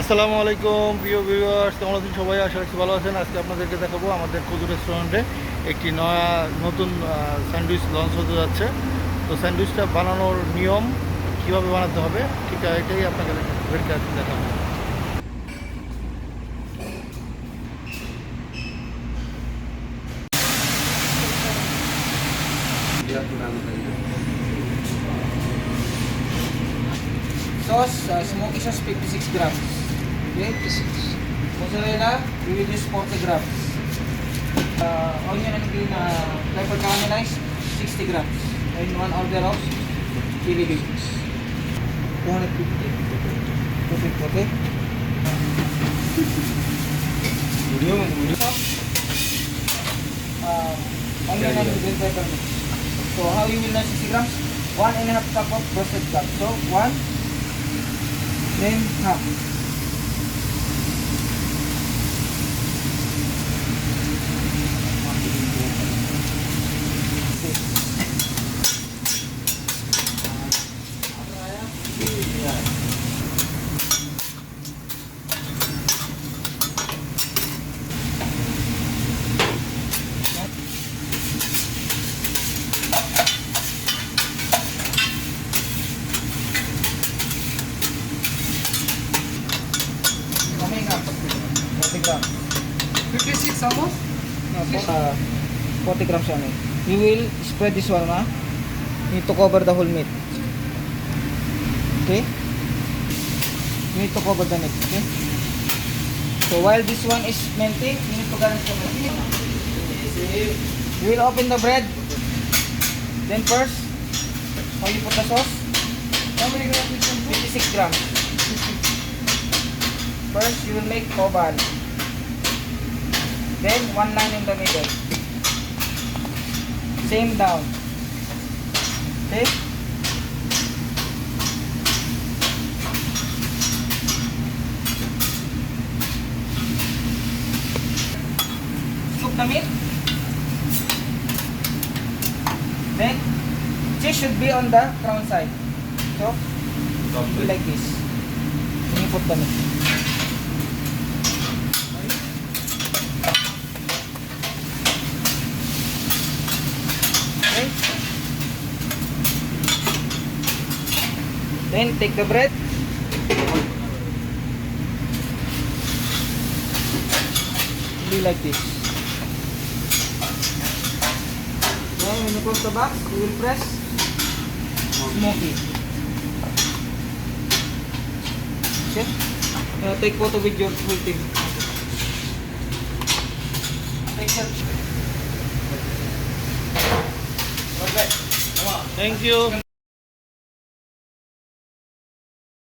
আসসালামু আলাইকুম প্রিয় ভিউয়ার্স, কেমন আছেন সবাই? আশা রাখছি ভালো আছেন। আজকে আপনাদেরকে দেখাবো আমাদের কুজু রেস্টুরেন্টে একটি নতুন স্যান্ডউইচ লঞ্চ হতে যাচ্ছে। তো স্যান্ডউইচটা বানানোর নিয়ম, কিভাবে বানাতে হবে, ঠিক এটাই আপনাকে দেখাবো। Sauce, smoky sauce 56 grams. Okay, 56. Mozzarella, we will use 40 grams. Onion and green pepper caramelized, 60 grams. And one order of chili beans. 250. 250, okay? Sauce, onion and green pepper mix. So how you will know 60 grams? 1.5 cup of roasted cup. So 1, then half. How many grams? 40 grams. 56 almost? No, 40 grams only. You will spread this one, ha? You need to cover the whole meat. Okay? You need to cover the meat, okay? So while this one is melting, you need to garnish the meat. You will open the bread. Then first, how you put the sauce? How many grams is it? 56 grams. First, you will make oval. Then, one line in the middle. Same down. Okay? Scoop the meat. Then, cheese should be on the crown side. So, be like this. Then you put the meat. Okay. Then take the bread. Be like this. Then when you close the box, you will press smoky. Okay? Take photo with your whole team. Take that. Perfect. Come on. Thank you.